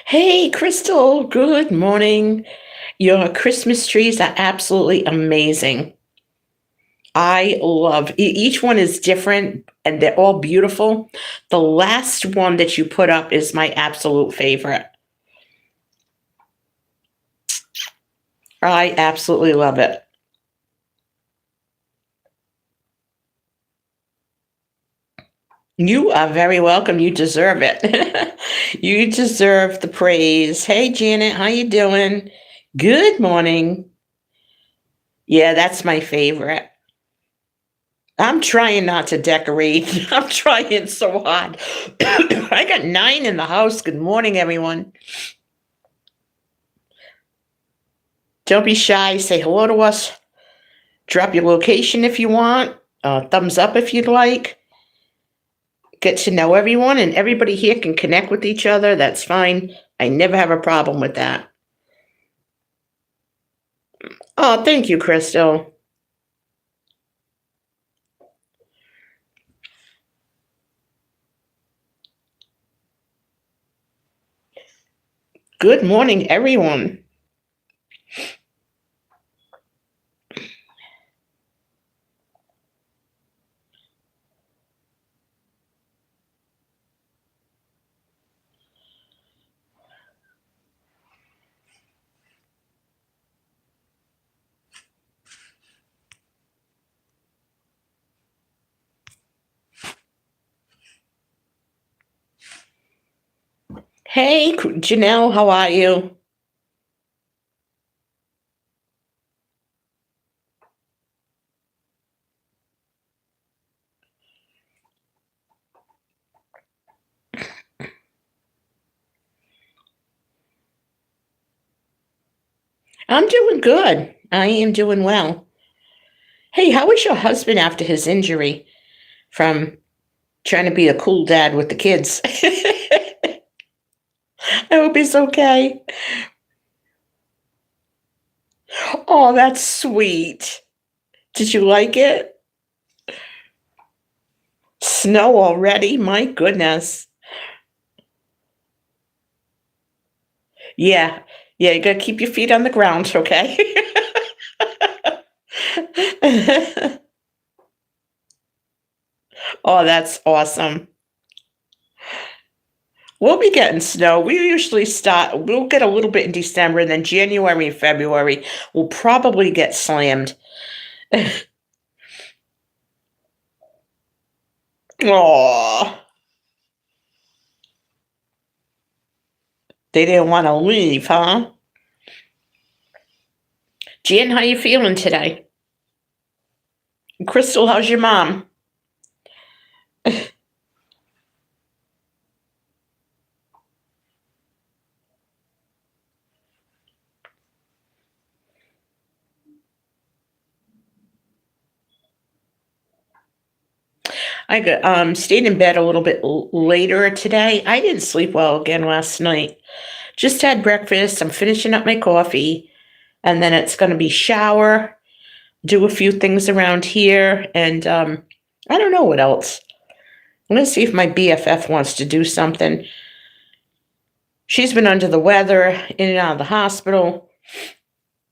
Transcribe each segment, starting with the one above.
Hey, Crystal, good morning. Your Christmas trees are absolutely amazing. I love each one is different and they're all beautiful. The last one that you put up is my absolute favorite. I absolutely love it. You are very welcome. You deserve it. You deserve the praise. Hey, Janet, how you doing? Good morning. Yeah, that's my favorite. I'm trying not to decorate. I'm trying so hard. I got 9 in the house. Good morning, everyone. Don't be shy. Say hello to us. Drop your location if you want. Thumbs up if you'd like. Get to know everyone, and everybody here can connect with each other. That's fine. I never have a problem with that. Oh, thank you, Crystal. Good morning, everyone. Hey, Janelle, how are you? I'm doing good. I am doing well. Hey, how was your husband after his injury from trying to be a cool dad with the kids? I hope he's okay. Oh, that's sweet. Did you like it? Snow already? My goodness. Yeah. Yeah, you gotta keep your feet on the ground, okay? Oh, that's awesome. We'll be getting snow. We'll get a little bit in December, and then January and February, we'll probably get slammed. Oh, they didn't want to leave, huh? Jan, how you feeling today? Crystal, how's your mom? I got stayed in bed a little bit later today. I didn't sleep well again last night. Just had breakfast. I'm finishing up my coffee, and then it's going to be shower, do a few things around here, and I don't know what else. I'm going to see if my BFF wants to do something. She's been under the weather, in and out of the hospital.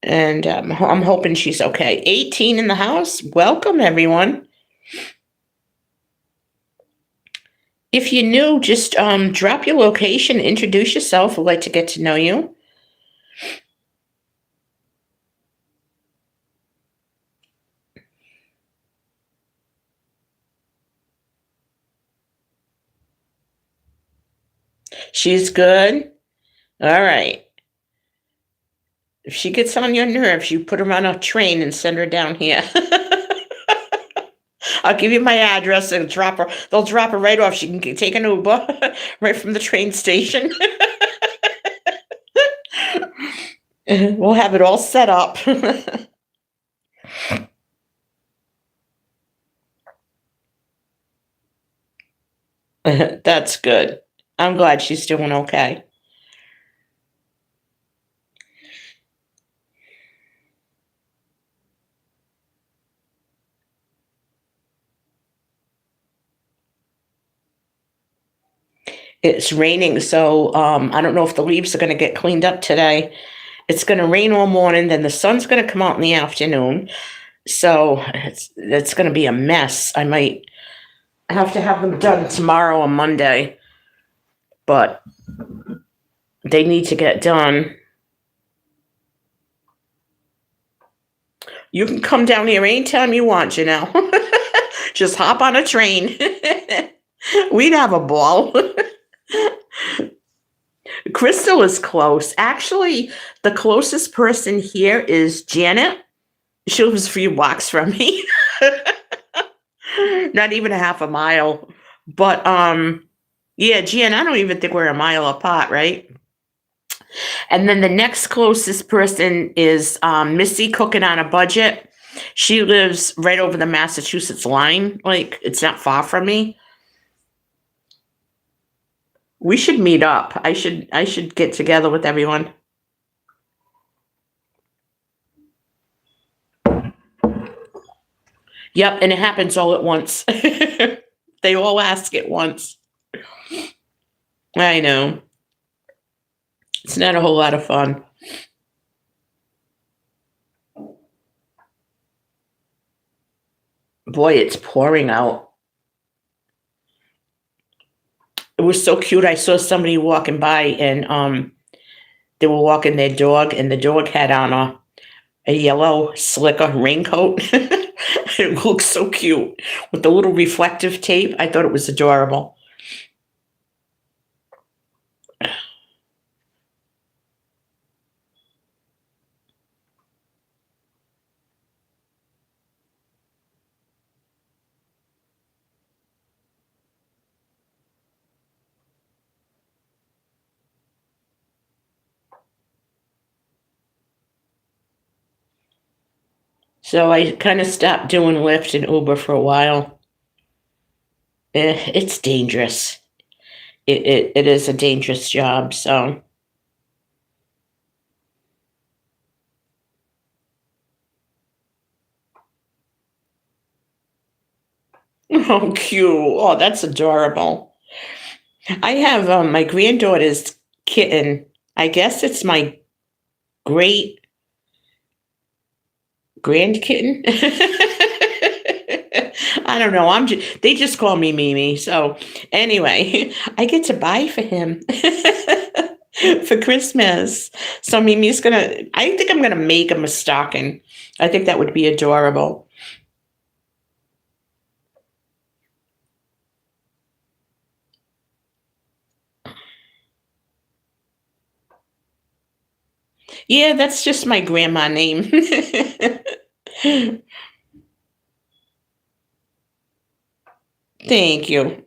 And I'm hoping she's okay. 18 in the house. Welcome, everyone. If you're new, just drop your location, introduce yourself. We'd like to get to know you. She's good. All right. If she gets on your nerves, you put her on a train and send her down here. I'll give you my address and drop her. They'll drop her right off. She can take an Uber right from the train station. We'll have it all set up. That's good. I'm glad she's doing okay. It's raining, so I don't know if the leaves are going to get cleaned up today. It's going to rain all morning, then the sun's going to come out in the afternoon. So it's going to be a mess. I might have to have them done tomorrow or Monday, but they need to get done. You can come down here anytime you want, Just hop on a train. We'd have a ball. Crystal is close. Actually, the closest person here is Janet. She lives a few blocks from me. Not even a half a mile. But yeah, Jan, I don't even think we're a mile apart, right? And then the next closest person is Missy, cooking on a budget. She lives right over the Massachusetts line. Like, it's not far from me. We should meet up. I should get together with everyone. Yep, and it happens all at once. They all ask at once. I know. It's not a whole lot of fun. Boy, it's pouring out. It was so cute. I saw somebody walking by and they were walking their dog and the dog had on a yellow slicker raincoat. It looks so cute with the little reflective tape. I thought it was adorable. So I kind of stopped doing Lyft and Uber for a while. It's dangerous. It is a dangerous job. So, oh, cute. Oh, that's adorable. I have my granddaughter's kitten. I guess it's my great grand kitten. I don't know. They just call me Mimi. So anyway, I get to buy for him for Christmas. So Mimi's gonna. I think I'm gonna make him a stocking. I think that would be adorable. Yeah, that's just my grandma name. Thank you.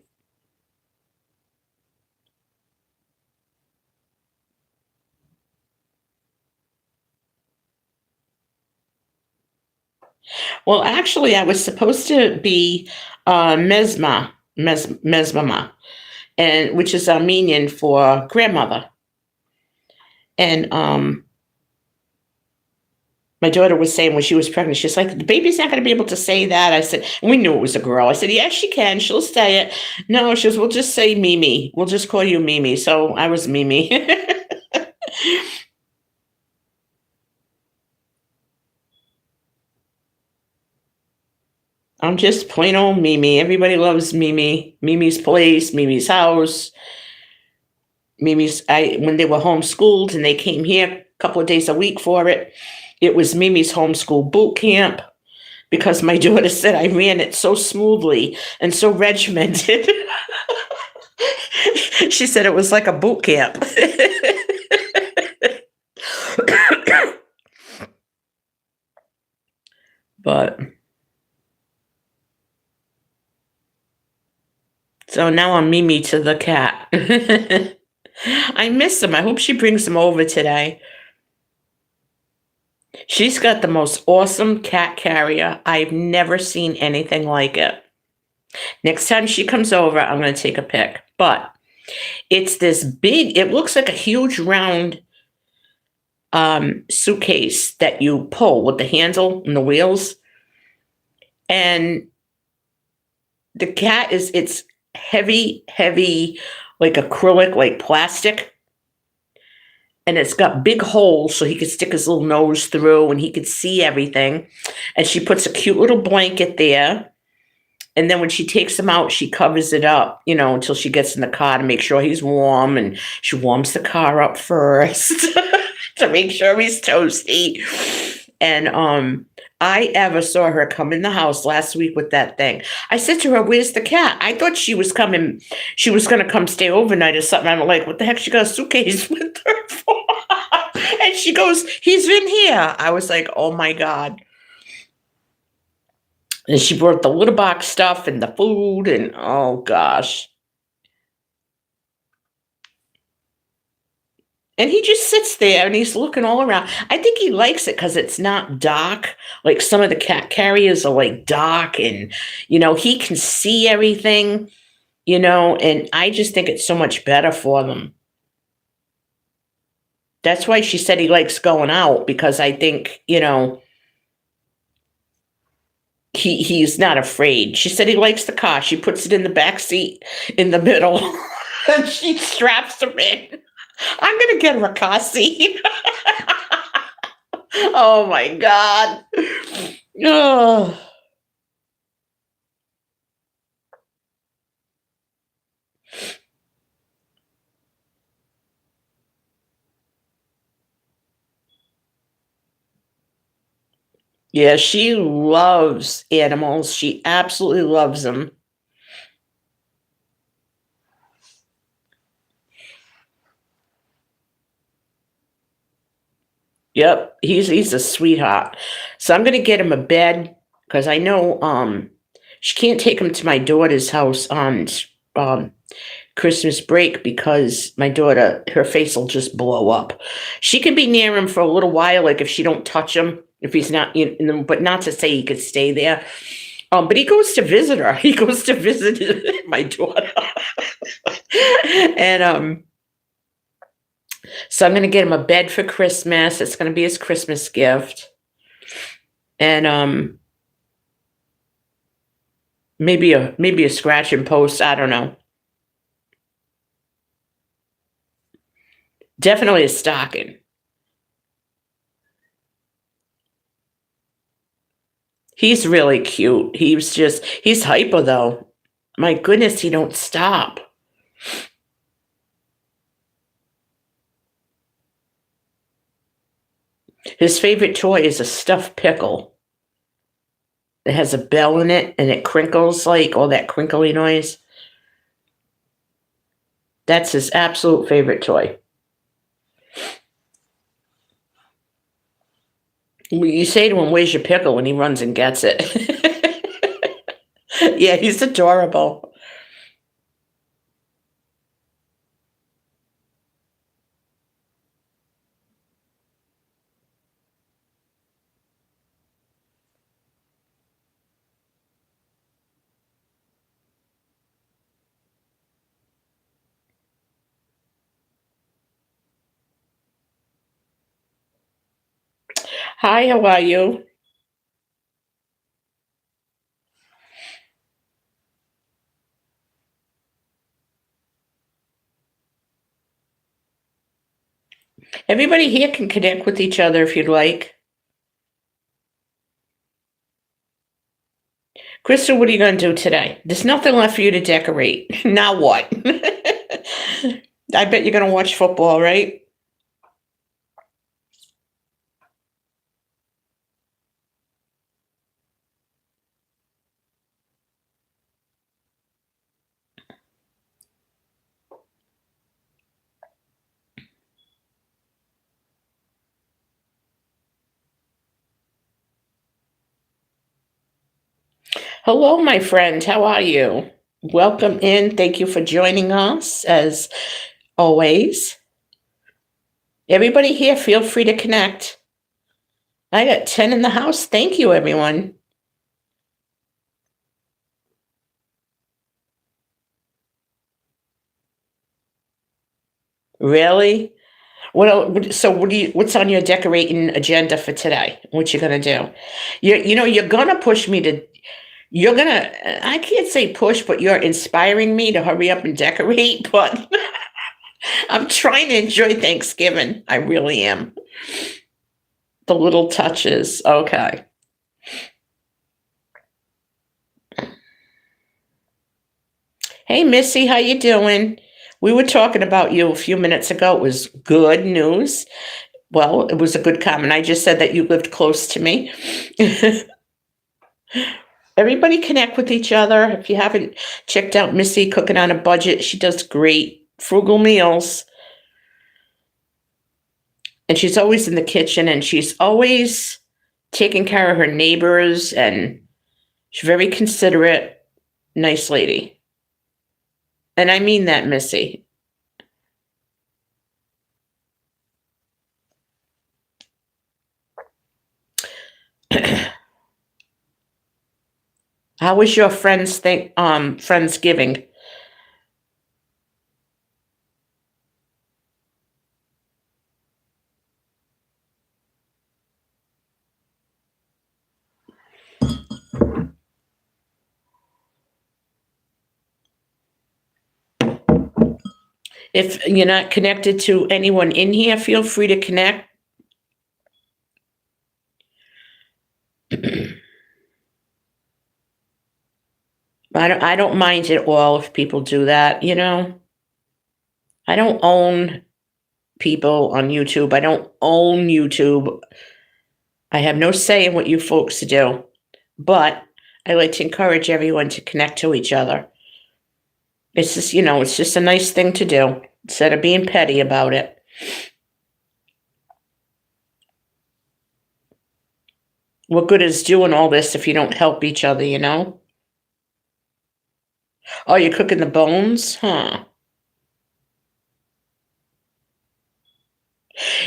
Well, actually, I was supposed to be Mesmama, and which is Armenian for grandmother. And my daughter was saying when she was pregnant, she's like, the baby's not going to be able to say that. I said, and we knew it was a girl. I said, yes, she can. She'll say it. No, she goes, we'll just say Mimi. We'll just call you Mimi. So I was Mimi. I'm just plain old Mimi. Everybody loves Mimi. Mimi's place, Mimi's house. Mimi's. When they were homeschooled and they came here a couple of days a week for it, it was Mimi's homeschool boot camp because my daughter said I ran it so smoothly and so regimented. She said it was like a boot camp. But so now I'm Mimi to the cat. I miss him. I hope she brings him over today. She's got the most awesome cat carrier. I've never seen anything like it. Next time she comes over, I'm going to take a pic. But it's this big, it looks like a huge round suitcase that you pull with the handle and the wheels. And the cat it's heavy, like acrylic, like plastic. And it's got big holes so he could stick his little nose through and he could see everything. And she puts a cute little blanket there. And then when she takes him out, she covers it up, until she gets in the car to make sure he's warm. And she warms the car up first to make sure he's toasty. And I ever saw her come in the house last week with that thing. I said to her, "Where's the cat?" I thought she was going to come stay overnight or something. I'm like, what the heck she got a suitcase with her for? And she goes, "He's in here." I was like, oh my God. And she brought the litter box stuff and the food and oh gosh. And he just sits there and he's looking all around. I think he likes it because it's not dark. Like some of the cat carriers are like dark and, he can see everything, and I just think it's so much better for them. That's why she said he likes going out because I think, he's not afraid. She said he likes the car. She puts it in the back seat in the middle and she straps him in. I'm going to get her a car seat. Oh my God. Oh. Yeah, she loves animals. She absolutely loves them. Yep, he's a sweetheart. So I'm gonna get him a bed because I know she can't take him to my daughter's house on um Christmas break because my daughter, her face will just blow up. She can be near him for a little while, like if she don't touch him, if he's not, but not to say he could stay there. But he goes to visit her. He goes to visit my daughter, and so I'm gonna get him a bed for Christmas. It's gonna be his Christmas gift, and maybe a scratch and post. I don't know. Definitely a stocking. He's really cute. He's hyper though. My goodness, he don't stop. His favorite toy is a stuffed pickle. It has a bell in it and it crinkles like all that crinkly noise. That's his absolute favorite toy. You say to him, "Where's your pickle?" and he runs and gets it. Yeah, he's adorable. Hi, how are you? Everybody here can connect with each other if you'd like. Crystal, what are you going to do today? There's nothing left for you to decorate. Now what? I bet you're going to watch football, right? Hello, my friend. How are you? Welcome in. Thank you for joining us as always. Everybody here, feel free to connect. I got 10 in the house. Thank you, everyone. Really? So what's on your decorating agenda for today? What you gonna do? You're gonna push me to, I can't say push, but you're inspiring me to hurry up and decorate, but I'm trying to enjoy Thanksgiving. I really am. The little touches. Okay. Hey, Missy, how you doing? We were talking about you a few minutes ago. It was good news. Well, it was a good comment. I just said that you lived close to me. Everybody connect with each other. If you haven't checked out Missy Cooking on a Budget, she does great frugal meals. And she's always in the kitchen, and she's always taking care of her neighbors, and she's very considerate, nice lady. And I mean that, Missy. How was your Friendsgiving? If you're not connected to anyone in here, feel free to connect. I don't mind at all if people do that, I don't own people on YouTube. I don't own YouTube. I have no say in what you folks do, but I like to encourage everyone to connect to each other. It's just, it's just a nice thing to do instead of being petty about it. What good is doing all this if you don't help each other, Oh, you're cooking the bones? Huh.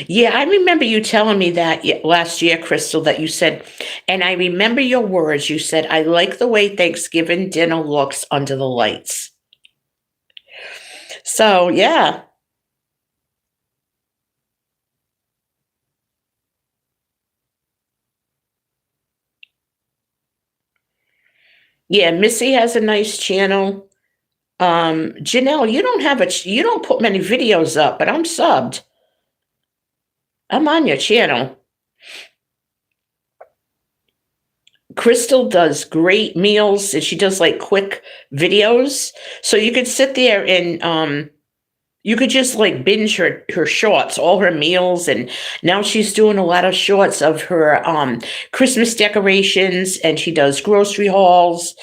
Yeah, I remember you telling me that last year, Crystal, that you said, and I remember your words. You said, I like the way Thanksgiving dinner looks under the lights. So, yeah. Yeah, Missy has a nice channel. Janelle, you don't put many videos up, but I'm subbed. I'm on your channel. Crystal does great meals, and she does like quick videos. So you could sit there and you could just like binge her shorts, all her meals, and now she's doing a lot of shorts of her Christmas decorations, and she does grocery hauls.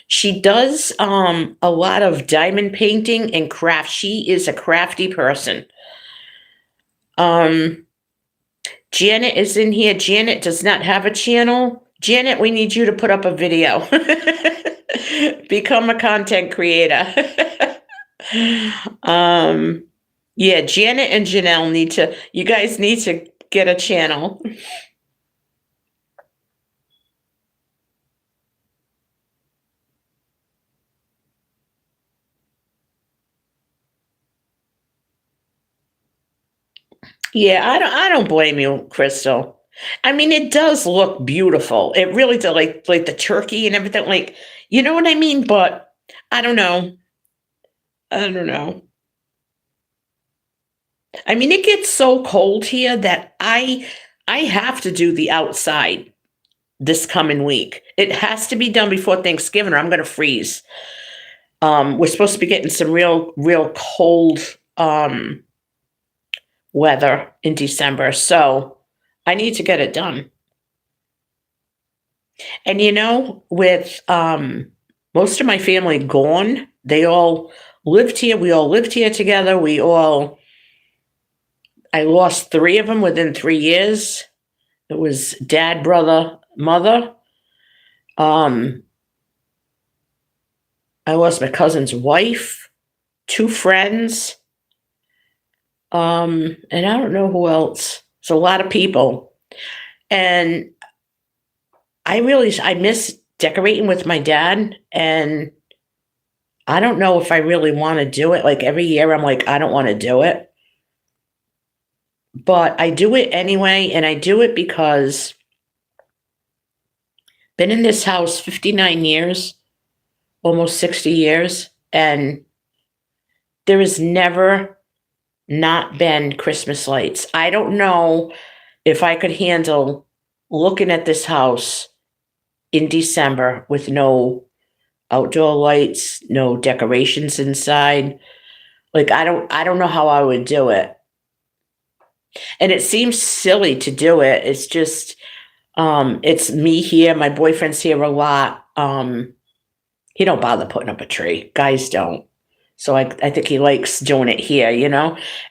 She does a lot of diamond painting and craft. She is a crafty person. Um, Janet is in here. Janet does not have a channel. Janet, we need you to put up a video. Become a content creator. Yeah, Janet and Janelle you guys need to get a channel. Yeah, I don't blame you, Crystal. I mean, it does look beautiful. It really does, like the turkey and everything. Like, you know what I mean? But I don't know. I don't know. I mean, it gets so cold here that I have to do the outside. this coming week. It has to be done before Thanksgiving or I'm gonna freeze. We're supposed to be getting some real cold weather in December, so I need to get it done. And with most of my family gone, they all lived here. We all lived here together. I lost 3 of them within 3 years. It was dad, brother, mother. I lost my cousin's wife, 2 friends, and I don't know who else. It's a lot of people. And I miss decorating with my dad, and I don't know if I really want to do it. Like every year I'm like, I don't want to do it. But I do it anyway, and I do it because been in this house 59 years, almost 60 years, and there has never not been Christmas lights. I don't know if I could handle looking at this house in December with no outdoor lights, no decorations inside. Like I don't know how I would do it. And it seems silly to do it. It's just it's me here, my boyfriend's here a lot. He don't bother putting up a tree. Guys don't. So I think he likes doing it here,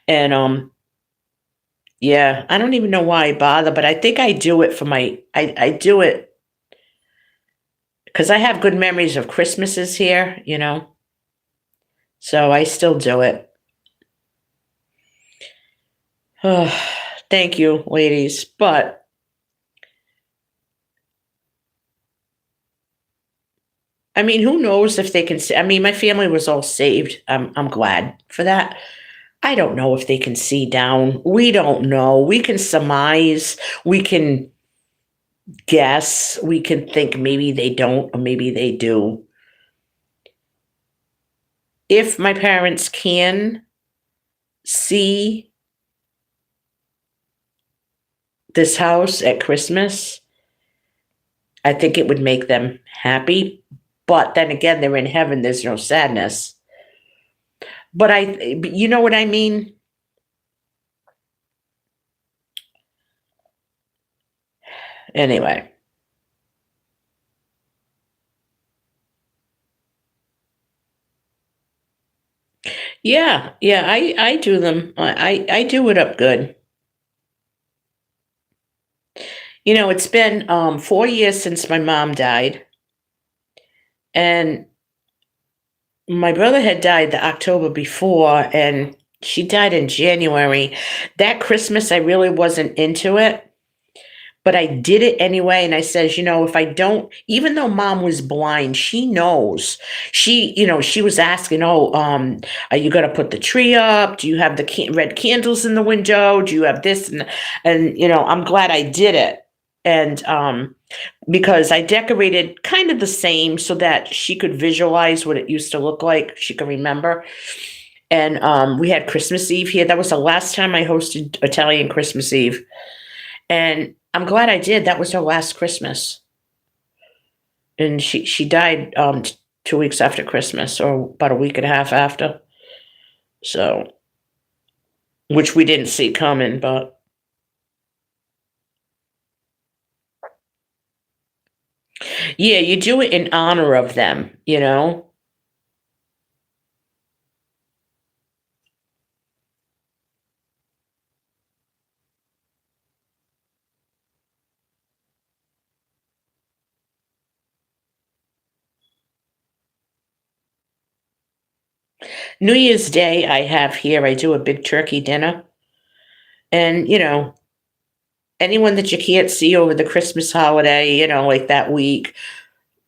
And yeah, I don't even know why I bother, but I think I do it I do it because I have good memories of Christmases here, So I still do it. Thank you, ladies. But I mean, who knows if they can see? I mean, my family was all saved. I'm glad for that. I don't know if they can see down. We don't know. We can surmise. We can guess. We can think maybe they don't or maybe they do. If my parents can see this house at Christmas, I think it would make them happy. But then again, they're in heaven. There's no sadness. But you know what I mean? Anyway. Yeah, I do them. I do it up good. It's been 4 years since my mom died. And my brother had died the October before, and she died in January. That Christmas, I really wasn't into it, but I did it anyway. And I says, if I don't, even though mom was blind, she knows. She was asking, are you going to put the tree up? Do you have the red candles in the window? Do you have this? And I'm glad I did it. And because I decorated kind of the same so that she could visualize what it used to look like. She could remember. And we had Christmas Eve here. That was the last time I hosted Italian Christmas Eve. And I'm glad I did. That was her last Christmas. And she died 2 weeks after Christmas, or about a week and a half after. So, which we didn't see coming, but. Yeah, you do it in honor of them, New Year's Day, I have here, I do a big turkey dinner. And, anyone that you can't see over the Christmas holiday, like that week,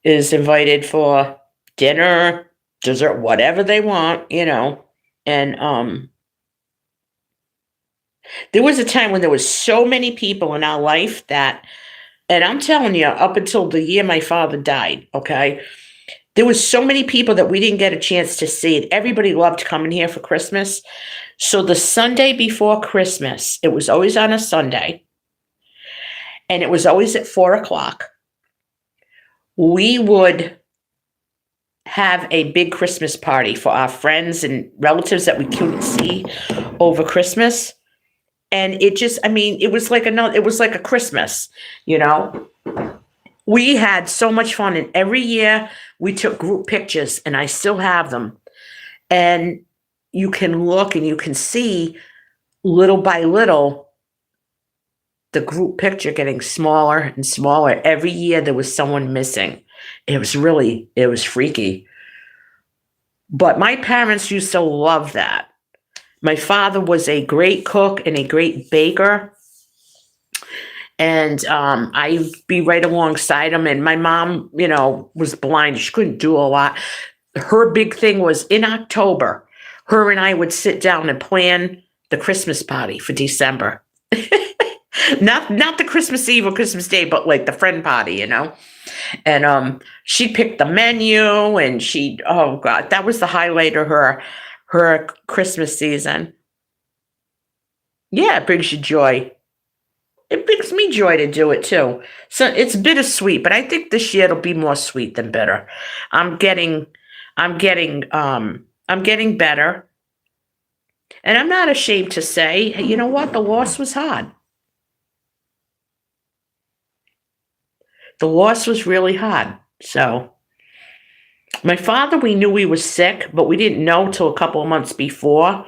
is invited for dinner, dessert, whatever they want, And there was a time when there was so many people in our life that, and I'm telling you, up until the year my father died, okay, there was so many people that we didn't get a chance to see it. Everybody loved coming here for Christmas. So the Sunday before Christmas, it was always on a Sunday, and it was always at 4 o'clock. we would have a big Christmas party for our friends and relatives that we couldn't see over Christmas. And it just, I mean, it was like a Christmas, you know? We had so much fun, and every year we took group pictures, and I still have them. And you can look and you can see little by little the group picture getting smaller and smaller. Every year there was someone missing. It was freaky. But my parents used to love that. My father was a great cook and a great baker. And I'd be right alongside him. And my mom, you know, was blind. She couldn't do a lot. Her big thing was in October, her and I would sit down and plan the Christmas party for December. Not the Christmas Eve or Christmas Day, but like the friend party, you know? And she'd pick the menu, and oh God, that was the highlight of her Christmas season. Yeah, it brings you joy. It brings me joy to do it too. So it's bittersweet, but I think this year it'll be more sweet than bitter. I'm getting I'm getting better. And I'm not ashamed to say, you know what? The loss was hard. The loss was really hard. So my father, we knew he was sick, but we didn't know till a couple of months before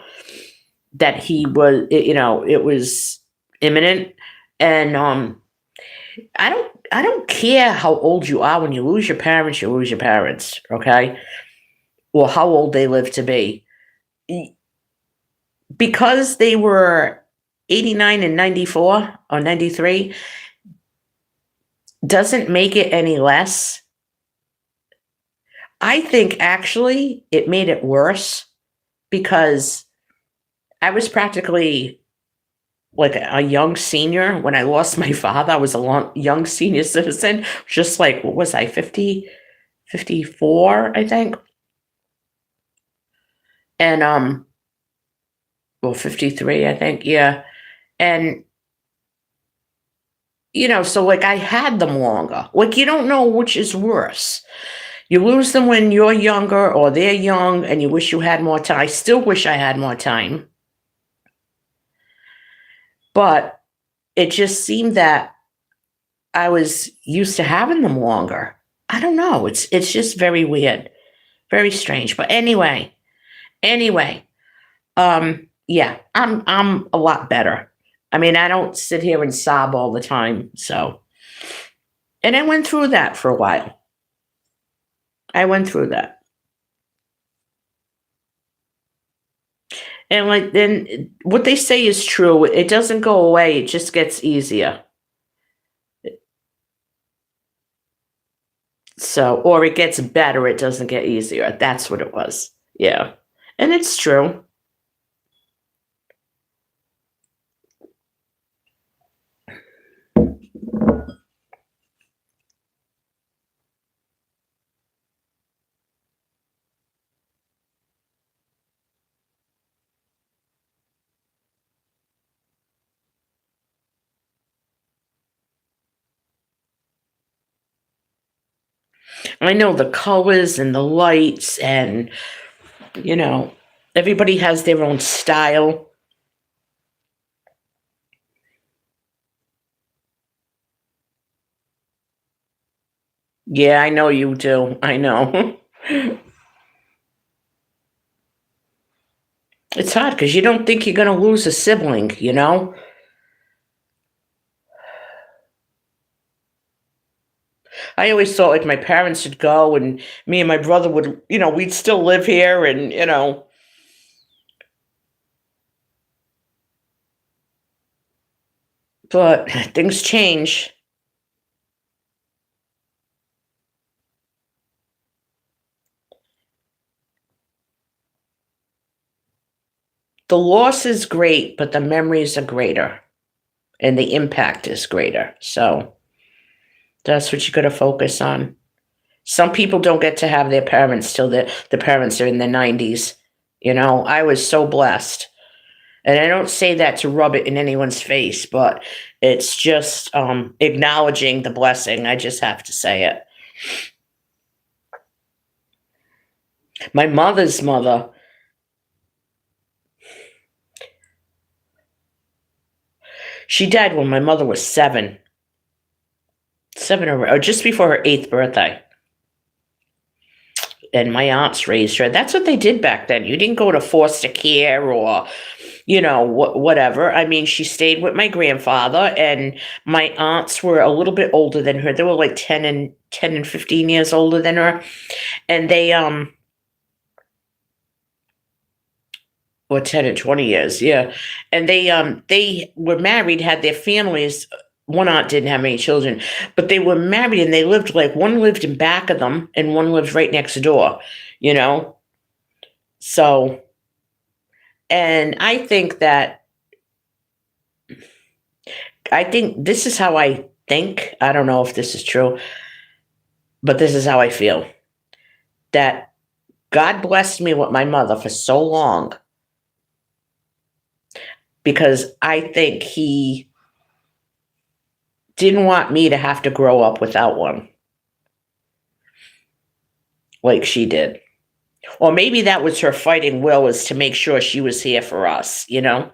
that he was, you know, it was imminent. And I don't care how old you are. When you lose your parents, you lose your parents, okay? Or how old they live to be. Because they were 89 and 94 or 93 doesn't make it any less. I think actually it made it worse because I was practically like a young senior when I lost my father. I was a young senior citizen, just like, what was I, 50, 54, I think. And well, 53, I think, yeah. And you know, so like I had them longer. Like you don't know which is worse. You lose them when you're younger or they're young and you wish you had more time. I still wish I had more time. But it just seemed that I was used to having them longer. I don't know. It's just very weird. Very strange. But anyway, yeah, I'm a lot better. I mean, I don't sit here and sob all the time, so. And I went through that for a while. I went through that. And like then what they say is true. It doesn't go away, it just gets easier. So, or it gets better, it doesn't get easier. That's what it was. Yeah. And it's true. I know the colors and the lights, and you know, everybody has their own style. Yeah, I know you do. I know. It's hard because you don't think you're going to lose a sibling, you know? I always thought like my parents should go and me and my brother would, you know, we'd still live here and, you know, but things change. The loss is great, but the memories are greater and the impact is greater. So that's what you got to focus on. Some people don't get to have their parents till the parents are in their 90s. You know, I was so blessed. And I don't say that to rub it in anyone's face, but it's just acknowledging the blessing. I just have to say it. My mother's mother, she died when my mother was 7. 7 or just before her 8th birthday. And my aunts raised her. That's what they did back then. You didn't go to foster care or, whatever. I mean, she stayed with my grandfather, and my aunts were a little bit older than her. They were like 10 and 15 years older than her. And they, or 10 and 20 years, yeah. And they were married, had their families. One aunt didn't have any children, but they were married, and they lived, like, one lived in back of them and one lived right next door, you know? So, and I think this is how I think. I don't know if this is true, but this is how I feel. That God blessed me with my mother for so long because I think he didn't want me to have to grow up without one like she did. Or maybe that was her fighting will, was to make sure she was here for us, you know?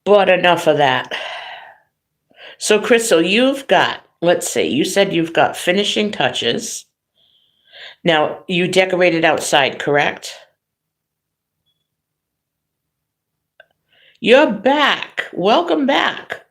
But enough of that. So, Crystal, let's see, you said you've got finishing touches. Now, you decorated outside, correct? You're back. Welcome back.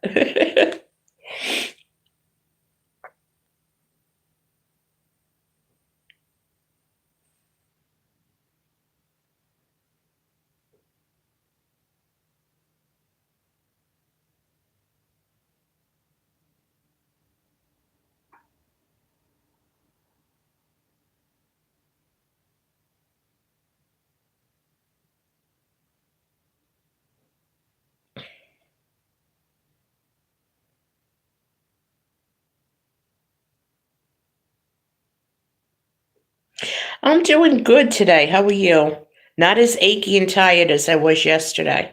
I'm doing good today. How are you? Not as achy and tired as I was yesterday.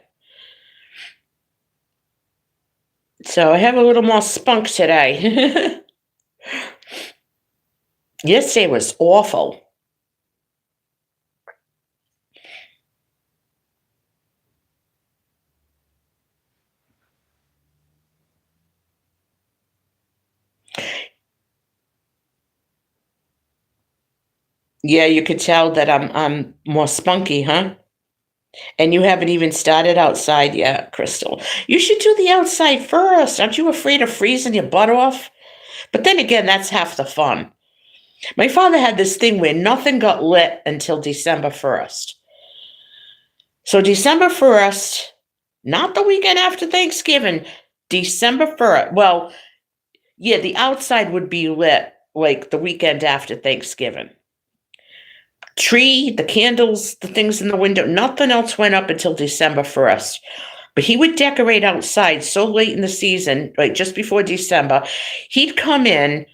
So I have a little more spunk today. Yesterday was awful. Yeah, you could tell that I'm more spunky, huh? And you haven't even started outside yet, Crystal. You should do the outside first. Aren't you afraid of freezing your butt off? But then again, that's half the fun. My father had this thing where nothing got lit until December 1st. So December 1st, not the weekend after Thanksgiving, December 1st. Well, yeah, the outside would be lit like the weekend after Thanksgiving. Tree, the candles, the things in the window, nothing else went up until December 1st. But he would decorate outside so late in the season, like just before December. He'd come in,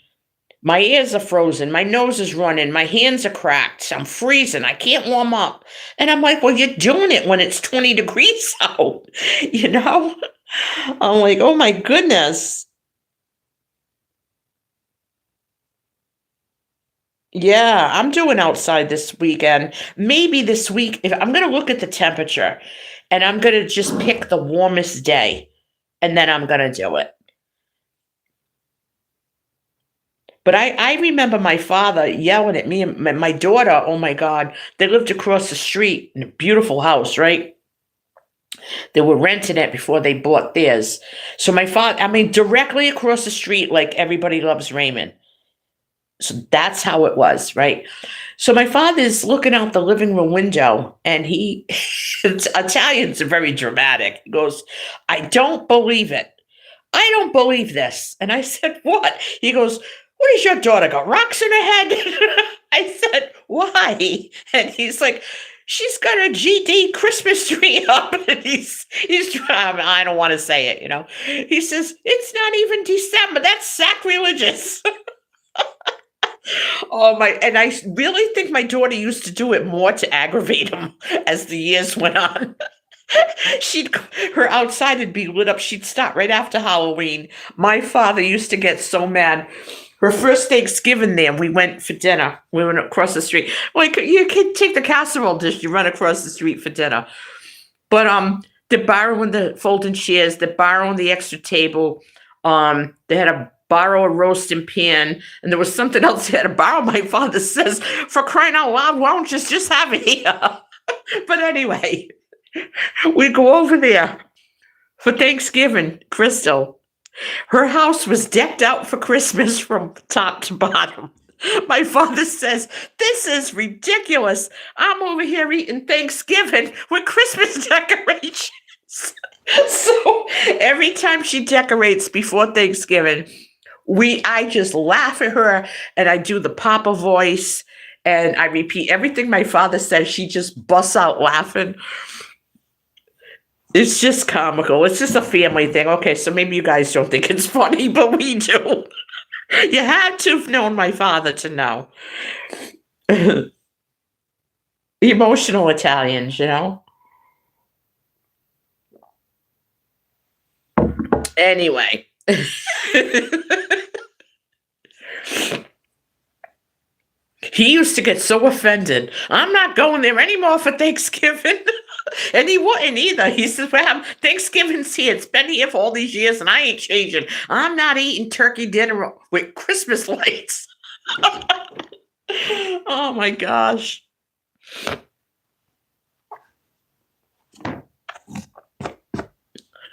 my ears are frozen, my nose is running, my hands are cracked, I'm freezing, I can't warm up. And I'm like, well, you're doing it when it's 20 degrees out, you know? I'm like, oh my goodness. Yeah, I'm doing outside this weekend. Maybe this week, if I'm going to look at the temperature and I'm going to just pick the warmest day and then I'm going to do it. But I remember my father yelling at me and my daughter. Oh my God, they lived across the street in a beautiful house, right? They were renting it before they bought theirs. So my father, I mean, directly across the street, like Everybody Loves Raymond. So that's how it was, right? So my father's looking out the living room window, and Italians are very dramatic. He goes, I don't believe it. I don't believe this. And I said, what? He goes, what has your daughter got? Rocks in her head? I said, why? And he's like, she's got a GD Christmas tree up. And he's I don't want to say it, you know. He says, it's not even December. That's sacrilegious. Oh my, and I really think my daughter used to do it more to aggravate him as the years went on. She'd Her outside would be lit up. She'd start right after Halloween. My father used to get so mad. Her first Thanksgiving there, we went for dinner. We went across the street. Like you can take the casserole dish, you run across the street for dinner. But they're borrowing the folding chairs, they're borrowing the extra table. They had to borrow a roasting pan, and there was something else they had to borrow. My father says, for crying out loud, why don't you just have it here? But anyway, we go over there for Thanksgiving. Crystal, her house was decked out for Christmas from top to bottom. My father says, this is ridiculous. I'm over here eating Thanksgiving with Christmas decorations. So every time she decorates before Thanksgiving, I just laugh at her, and I do the Papa voice, and I repeat everything my father says. She just busts out laughing. It's just comical. It's just a family thing. Okay, so maybe you guys don't think it's funny, but we do. You had to have known my father to know. Emotional Italians, you know? Anyway. He used to get so offended. I'm not going there anymore for Thanksgiving. And he wouldn't either. He says, well, Thanksgiving's here. It's been here for all these years, and I ain't changing. I'm not eating turkey dinner with Christmas lights. Oh, my gosh.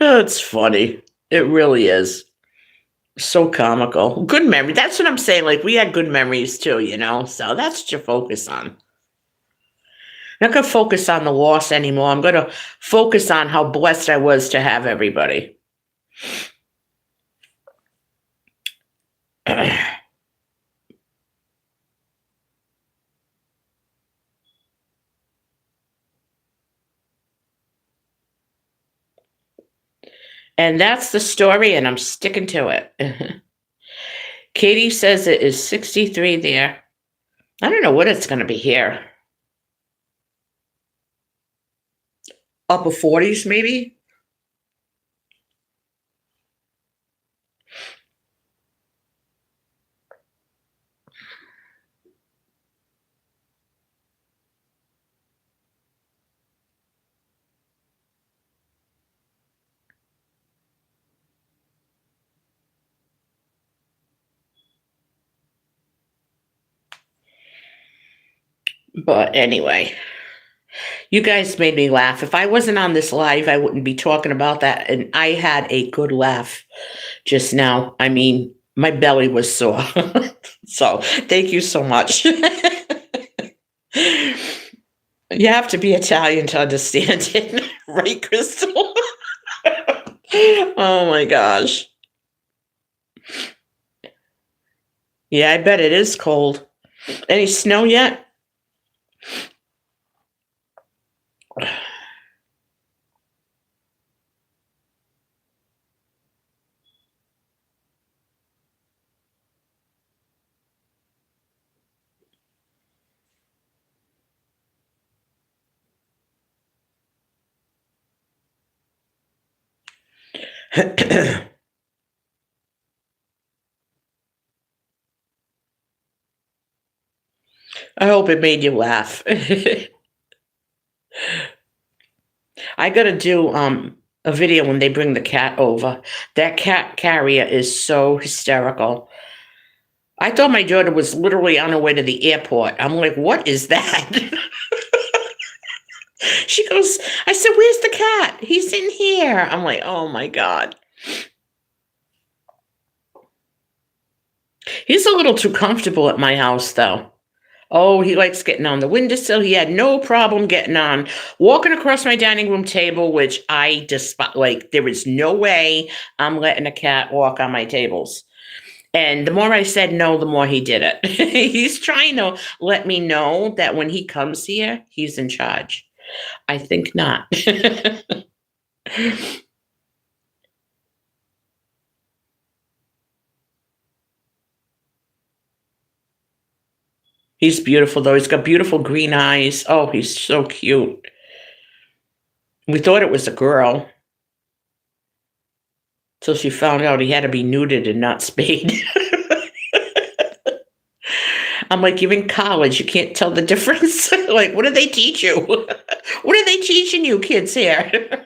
It's funny. It really is. So comical. Good memory. That's what I'm saying. Like, we had good memories, too, you know? So that's what you focus on. I'm not going to focus on the loss anymore. I'm going to focus on how blessed I was to have everybody. And that's the story, and I'm sticking to it. Katie says it is 63 there. I don't know what it's going to be here. Upper 40s, maybe? But anyway, you guys made me laugh. If I wasn't on this live, I wouldn't be talking about that. And I had a good laugh just now. I mean, my belly was sore. So thank you so much. You have to be Italian to understand it, right, Crystal? Oh my gosh. Yeah, I bet it is cold. Any snow yet? I hope it made you laugh. I gotta do a video when they bring the cat over. That cat carrier is so hysterical. I thought my daughter was literally on her way to the airport. I'm like, what is that? She goes, I said, where's the cat? He's in here. I'm like, oh my God. He's a little too comfortable at my house, though. Oh, he likes getting on the windowsill. He had no problem getting on, walking across my dining room table, which I despise. Like, there is no way I'm letting a cat walk on my tables. And the more I said no, the more he did it. He's trying to let me know that when he comes here, he's in charge. I think not. He's beautiful, though. He's got beautiful green eyes. Oh, he's so cute. We thought it was a girl till she found out he had to be neutered and not spayed. I'm like, you're in college. You can't tell the difference. Like, what do they teach you? What are they teaching you kids here?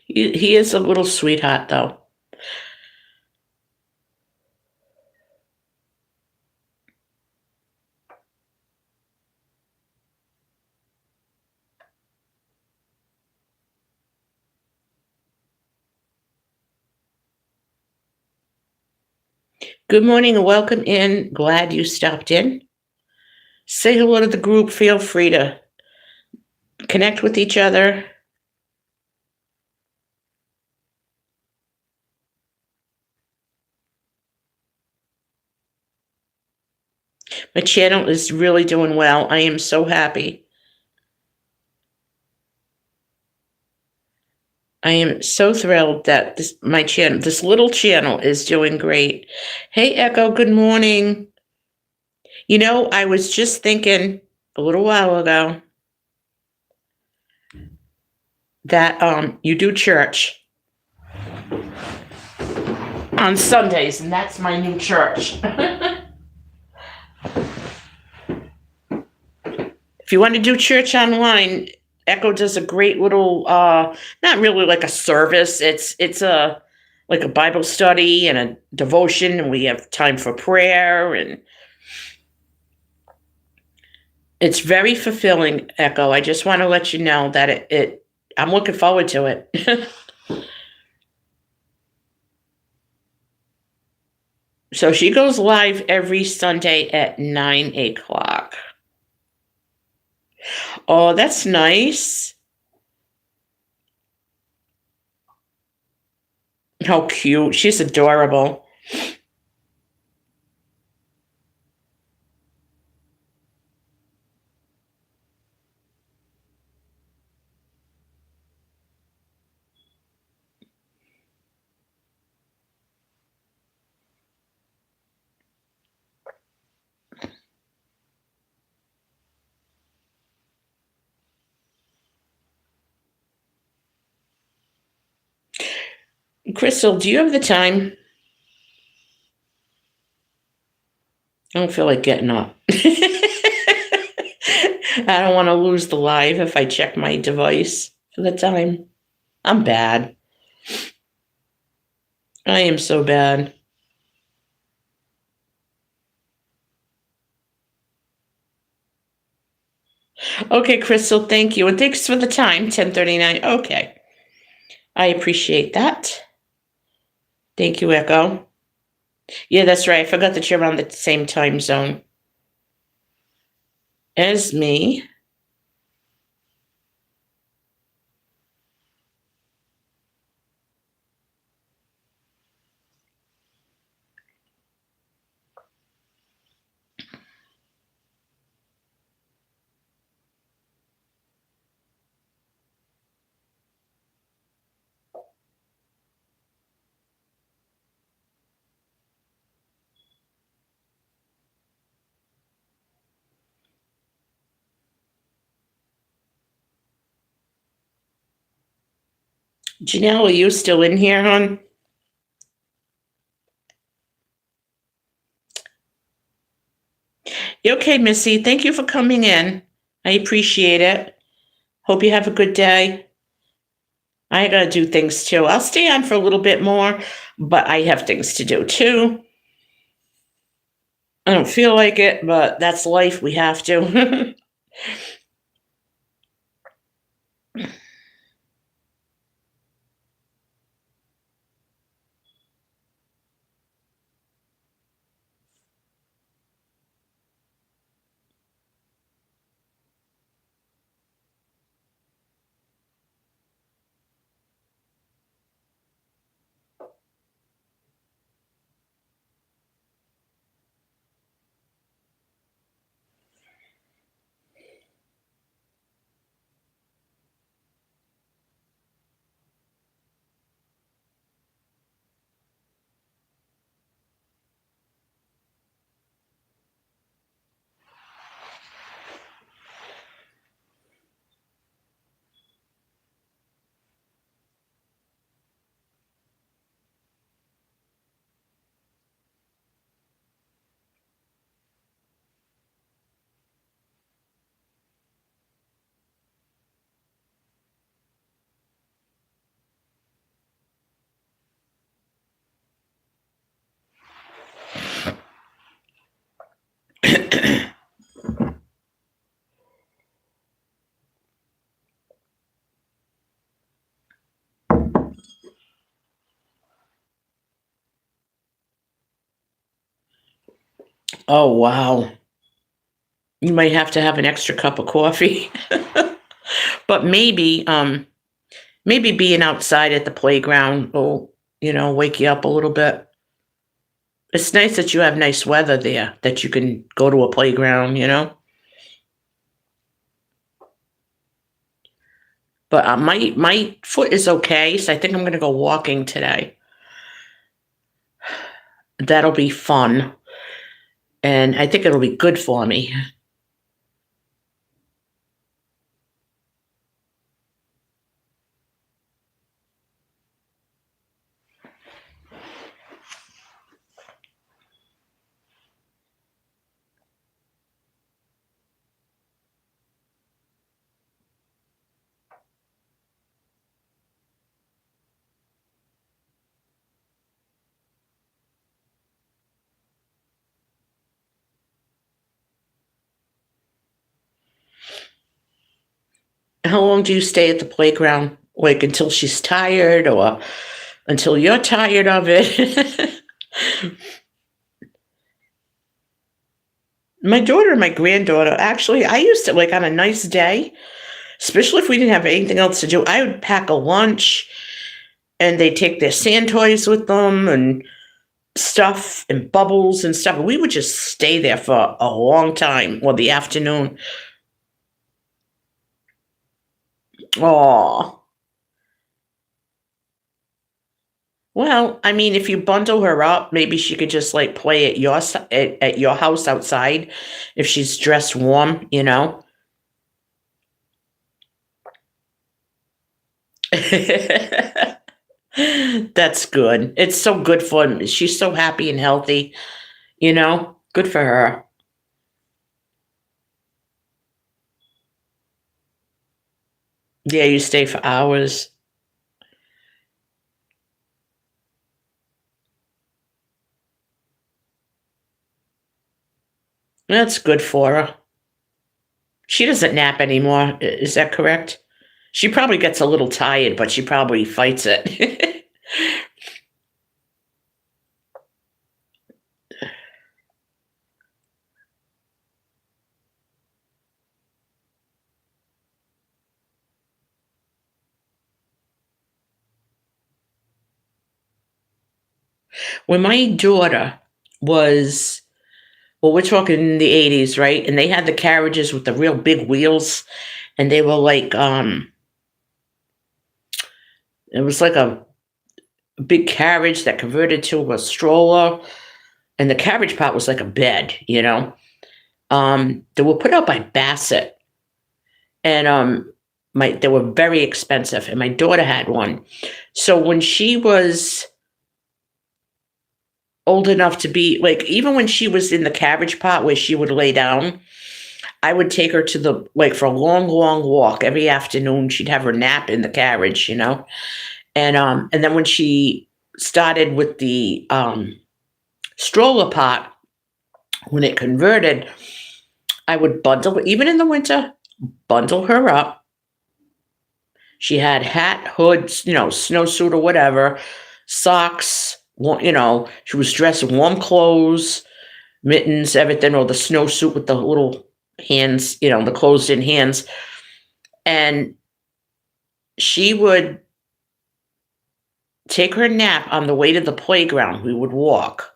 He is a little sweetheart, though. Good morning and welcome in. Glad you stopped in. Say hello to the group. Feel free to connect with each other. My channel is really doing well. I am so happy. I am so thrilled that this little channel is doing great. Hey, Echo, good morning. You know, I was just thinking a little while ago that you do church on Sundays, and that's my new church. If you want to do church online, Echo does a great little, not really like a service. It's a like a Bible study and a devotion, and we have time for prayer, and it's very fulfilling, Echo. I just want to let you know that I'm looking forward to it. So she goes live every Sunday at 9 o'clock. Oh, that's nice. How cute. She's adorable. Crystal, do you have the time? I don't feel like getting up. I don't want to lose the live if I check my device for the time. I'm bad. I am so bad. Okay, Crystal, thank you. And thanks for the time, 10:39. Okay. I appreciate that. Thank you, Echo. Yeah, that's right. I forgot that you're on the same time zone as me. Janelle, are you still in here, hon? Okay, Missy. Thank you for coming in. I appreciate it. Hope you have a good day. I gotta do things too. I'll stay on for a little bit more, but I have things to do too. I don't feel like it, but that's life. We have to. Oh, wow. You might have to have an extra cup of coffee. But maybe being outside at the playground will, wake you up a little bit. It's nice that you have nice weather there, that you can go to a playground. But my foot is okay, so I think I'm gonna go walking today. That'll be fun, and I think it'll be good for me. How long do you stay at the playground? Like until she's tired or until you're tired of it? My daughter and my granddaughter, actually, I used to, like, on a nice day, especially if we didn't have anything else to do, I would pack a lunch and they'd take their sand toys with them and stuff and bubbles and stuff. We would just stay there for a long time or the afternoon. Oh, well, I mean, if you bundle her up, maybe she could just like play at at your house outside if she's dressed warm. That's good. It's so good for me. She's so happy and healthy. Good for her. Yeah, you stay for hours. That's good for her. She doesn't nap anymore. Is that correct? She probably gets a little tired, but she probably fights it. When my daughter was, well, we're talking in the 80s, right? And they had the carriages with the real big wheels, and they were like, it was like a big carriage that converted to a stroller, and the carriage part was like a bed. They were put out by Bassett, and they were very expensive, and my daughter had one. So when she was old enough to be like, even when she was in the carriage part where she would lay down, I would take her to the like for a long, long walk every afternoon. She'd have her nap in the carriage. And then when she started with the stroller part, when it converted, I would bundle, even in the winter, bundle her up. She had hat, hoods, snowsuit or whatever, socks. She was dressed in warm clothes, mittens, everything, or the snowsuit with the little hands, the closed-in hands. And she would take her nap on the way to the playground. We would walk.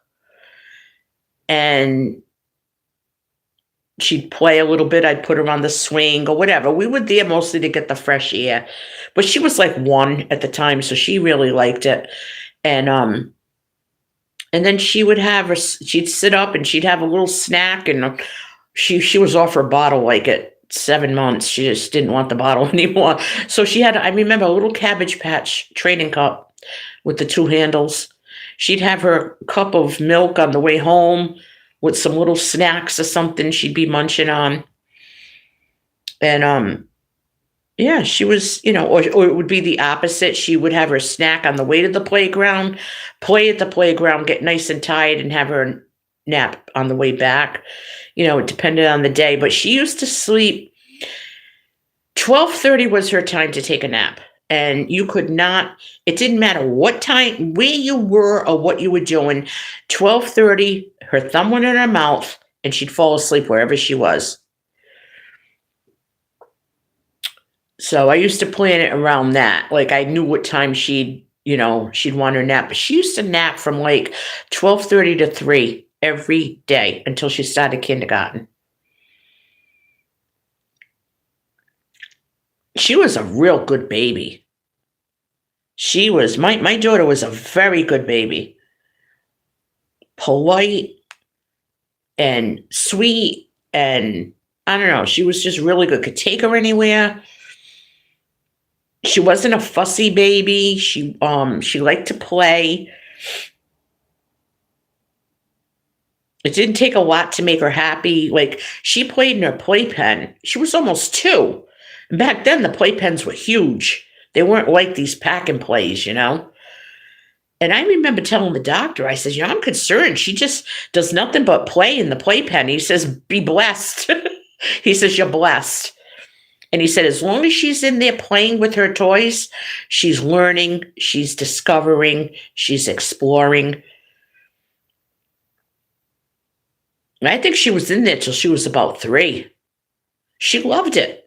And she'd play a little bit. I'd put her on the swing or whatever. We were there mostly to get the fresh air. But she was like 1 at the time, so she really liked it. And then she'd sit up and she'd have a little snack, and she was off her bottle like at 7 months. She just didn't want the bottle anymore. So she had, I remember, a little Cabbage Patch training cup with the 2 handles. She'd have her cup of milk on the way home with some little snacks or something she'd be munching on. And yeah, she was, or it would be the opposite. She would have her snack on the way to the playground, play at the playground, get nice and tired, and have her nap on the way back. It depended on the day. But she used to sleep. 12:30 was her time to take a nap. and you could not, it didn't matter what time, where you were or what you were doing. 12:30, her thumb went in her mouth and she'd fall asleep wherever she was. So I used to plan it around that. Like I knew what time she'd want her nap. But she used to nap from like 12:30 to 3 every day until she started kindergarten. She was a real good baby. She was, my daughter was a very good baby. Polite and sweet, and I don't know, she was just really good. Could take her anywhere. She wasn't a fussy baby. She liked to play. It didn't take a lot to make her happy. Like she played in her playpen. She was almost 2. Back then the playpens were huge. They weren't like these pack and plays, you know? And I remember telling the doctor, I said, I'm concerned. She just does nothing but play in the playpen. He says, be blessed. He says, you're blessed. And he said, as long as she's in there playing with her toys, she's learning, she's discovering, she's exploring. And I think she was in there till she was about 3. She loved it.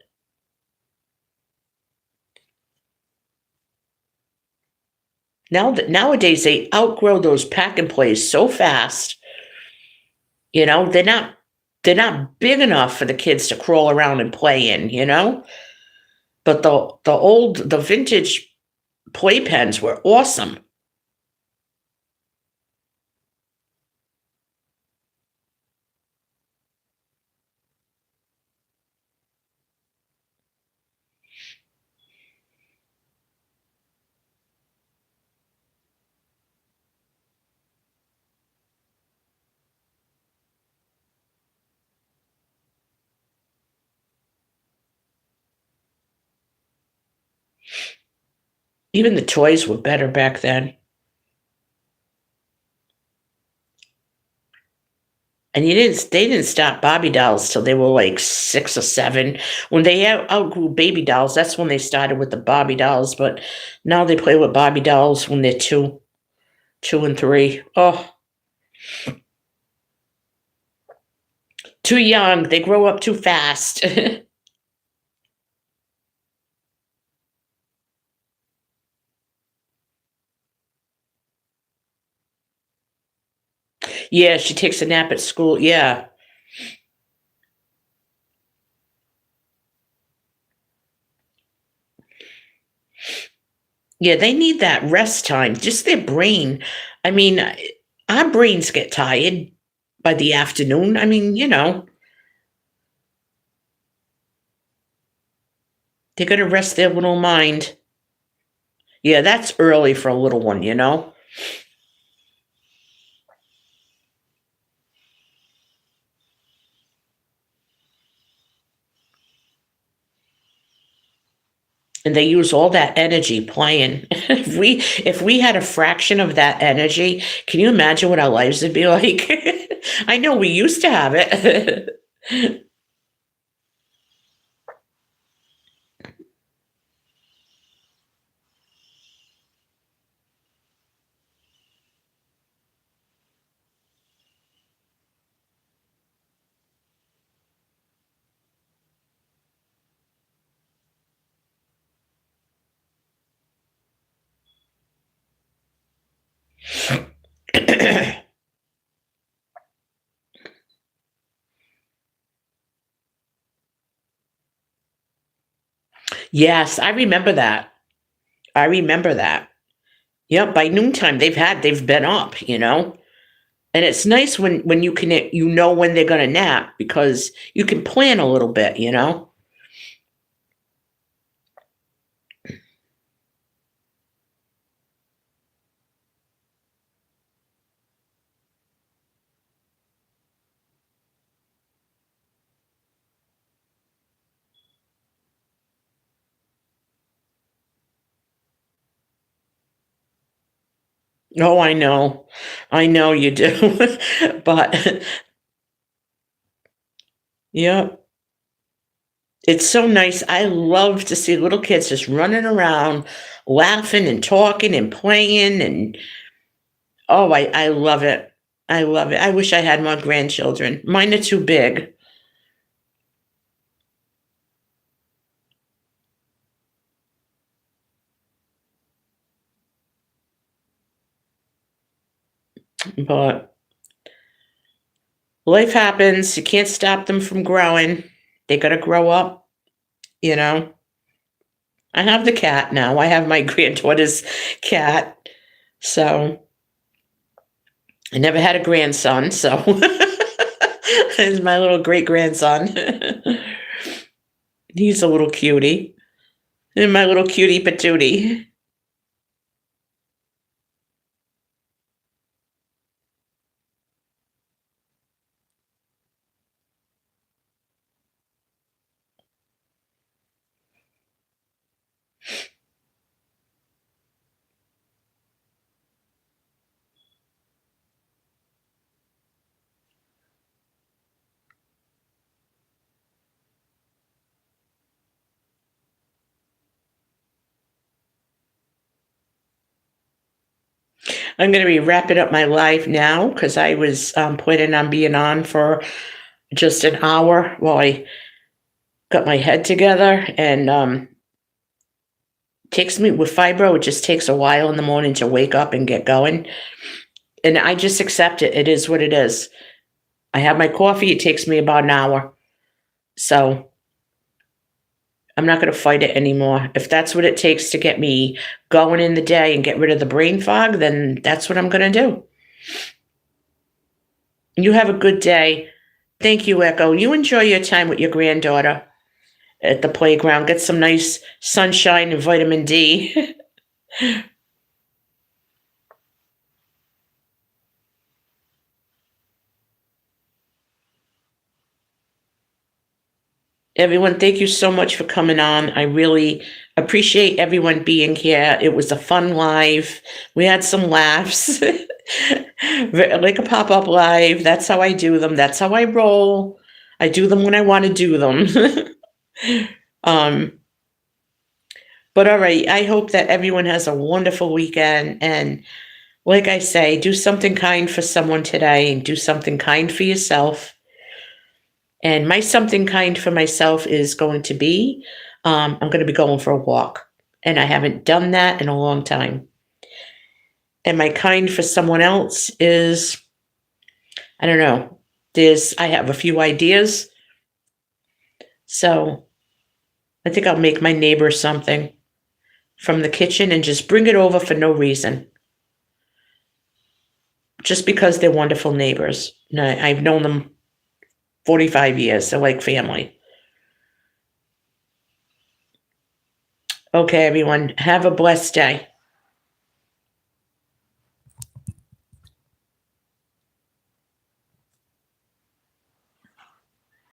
Nowadays, they outgrow those pack and plays so fast. You know, they're not big enough for the kids to crawl around and play in, you know? But the vintage playpens were awesome. Even the toys were better back then. And they didn't stop Barbie dolls till they were like 6 or 7. When they outgrew baby dolls, that's when they started with the Barbie dolls. But now they play with Barbie dolls when they're 2 and 3. Oh, too young. They grow up too fast. Yeah, she takes a nap at school. Yeah. Yeah, they need that rest time. Just their brain. I mean, our brains get tired by the afternoon. I mean, they got to rest their little mind. Yeah, that's early for a little one, you know? And they use all that energy playing. If we had a fraction of that energy, can you imagine what our lives would be like? I know we used to have it. Yes, I remember that. I remember that. Yep, by noontime they've been up, you know? And it's nice when you know when they're gonna nap because you can plan a little bit, you know? Oh, I know. I know you do. But yep. It's so nice. I love to see little kids just running around, laughing and talking and playing, and oh, I love it. I love it. I wish I had more grandchildren. Mine are too big. But life happens. You can't stop them from growing. They gotta grow up, you know. I have the cat now. I have my granddaughter's cat. So I never had a grandson, so it's my little great grandson. He's a little cutie. And my little cutie patootie. I'm going to be wrapping up my live now because I was planning on being on for just an hour while I got my head together. And takes me with fibro, it just takes a while in the morning to wake up and get going. And I just accept it. It is what it is. I have my coffee. It takes me about an hour. So I'm not going to fight it anymore. If that's what it takes to get me going in the day and get rid of the brain fog, then that's what I'm going to do. You have a good day. Thank you, Echo. You enjoy your time with your granddaughter at the playground. Get some nice sunshine and vitamin D. Everyone, thank you so much for coming on. I really appreciate everyone being here. It was a fun live. We had some laughs. Like a pop-up live. That's how I do them. That's how I roll. I do them when I want to do them. But all right, I hope that everyone has a wonderful weekend. And like I say, do something kind for someone today and do something kind for yourself. And my something kind for myself is going to be, I'm going to be going for a walk. And I haven't done that in a long time. And my kind for someone else is, I don't know, I have a few ideas. So I think I'll make my neighbor something from the kitchen and just bring it over for no reason. Just because they're wonderful neighbors. I've known them 45 years. They're like family. Okay, everyone. Have a blessed day.